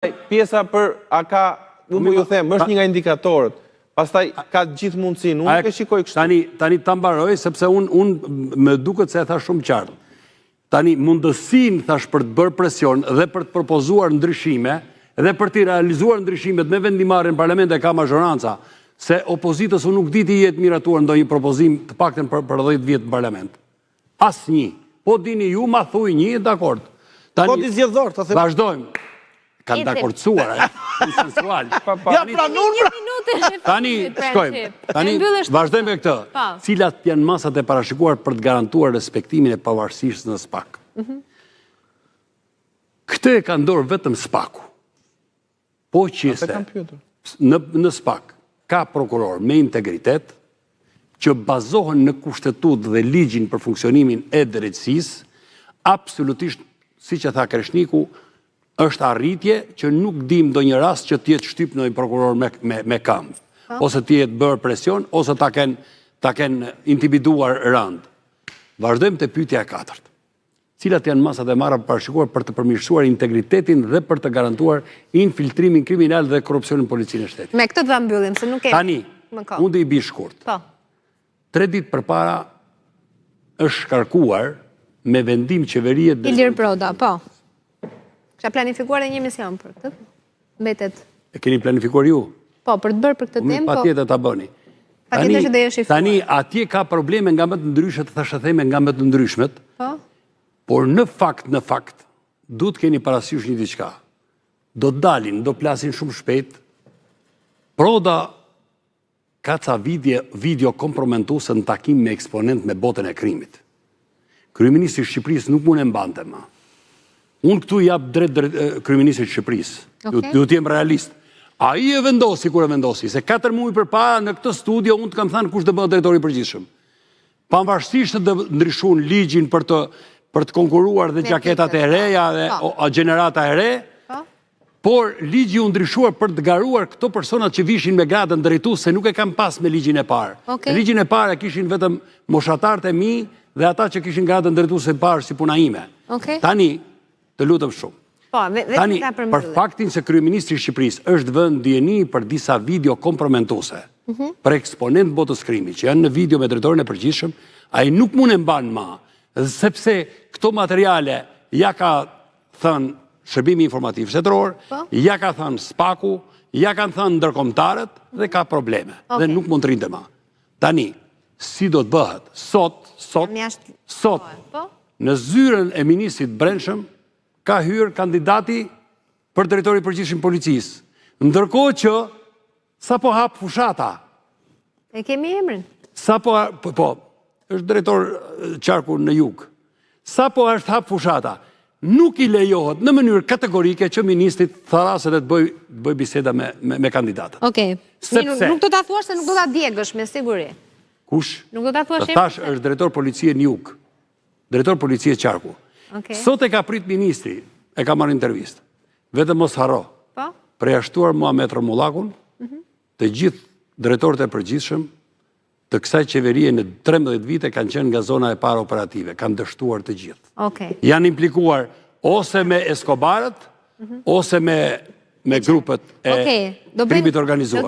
Pjesa për a ka, unë ju them, është një nga indikatorët. Pastaj ka gjithë mundësinë, unë e shikoj kështu. Tani ta mbaroj, sepse unë më duket se e tha shumë qartë. Tani mundësinë thash për të bërë presion dhe për të propozuar ndryshime dhe për të realizuar ndryshimet me vendimarrjen në parlament e ka mazhoranca, se opozitës unë nuk di të jetë miratuar ndonjë propozim të paktën për 10 vjet në parlament. Asnjë. Po dini ju ma thuj një, dakord. Po di zgjedhor, ta them. Vazhdojmë. Kanë dakordsuar, konsensual. Ja pranur. Tani shkojmë. Tani vazhdojmë me këtë. Cilat janë masat e parashikuar për të garantuar respektimin e pavarësisë në SPAK? Këtë e ka ndorë vetëm SPAK-u. Po qëse në SPAK ka prokuror me integritet që bazohen në kushtetut dhe ligjin për funksionimin e drejtësisë, absolutisht, si që tha Kreshniku, është arritje që nuk dim do një rast që tjetë shtyp në i prokuror me këmbë, ose tjetë bërë presion, ose ta ken intimiduar rënd. Vazhdojmë të pyetja e 4. Cilat janë masat e marra parashikuar për të përmirësuar integritetin dhe për të garantuar infiltrimin kriminal dhe korrupsionin në policinë e shtetit. Me këtë do ta mbyllim, se nuk e... Tani, unë do i bi shkurt. 3 ditë përpara është shkarkuar me vendim qeverie... Ilir Proda, po. Kësha planifikuar dhe një mision për këtë? Mbetet... E keni planifikuar ju? Po, për të bërë për këtë temë, po... Pa tjetër ta bëni. Pa tjetër që dhe jo shifuar. Tani, atje ka probleme nga më të ndryshmet, thashë theme nga më të ndryshmet, por në fakt, du të keni parasysh një diçka. Do dalin, do plasin shumë shpejt. Proda ka ca video kompromentuese në takim me eksponent me botën e krimit. Kryeministri i Shqipërisë nuk mund e mbante ma. Unë këtu jap drejt kryeministrit të Shqipërisë. Ju t'jem realist. A i e vendosi kur e vendosi, se 4 muaj përpara në këtë studio unë të kam thënë kush të bëhet drejtori i përgjithshëm. Pavarësisht të ndryshon ligjin për të konkuruar dhe gjaketat e reja dhe gjenerata e re, por ligji u ndryshuar për të garuar këto personat që vishin me gradën drejtues, se nuk e kam pas me ligjin e parë. Ligjin e parë kishin vetëm moshatarët e mi dhe ata që kishin gradën drejtuese e parë si puna ime. Tani, të lutem shumë. Tani, për faktin se kryeministri i Shqipërisë është vënë dieni për disa video kompromentuese për eksponent botës krimit, që janë në video me drejtorin e përgjithshëm, ai nuk mund e mban ma, sepse këto materiale ja ka thënë Shërbimi Informativ Shtetëror, ja ka thënë SPAK-u, ja kanë thënë ndërkombëtarët dhe ka probleme. Dhe nuk mund të rinte ma. Tani, si do të bëhet? Sot, në zyrën e ministrit brendshëm, ka hyrë kandidati për drejtori i përgjithshëm policisë. Ndërkohë që, sa po hap fushata. E kemi emrin? Sa po, është drejtor qarku në jug. Sa po është hap fushata. Nuk i lejohet në mënyrë kategorike që ministrit tharaset dhe të bëj biseda me kandidatët. Okej. Nuk do ta thuash se nuk do ta djegësh me siguri. Kush? Nuk do ta thuash emrin? Tash është drejtor policie në jug. Drejtor policie qarku. Sot e ka prit ministri, e ka marrë intervistë. Vetëm mos harro. Përjashtuar Muhamet Romullakun, të gjithë drejtorët e përgjithshëm të kësaj qeverie në 13 vite kanë qenë nga zona e para operative, kanë dështuar të gjithë. Janë implikuar ose me Escobarët, ose me grupet e krimit organizuar.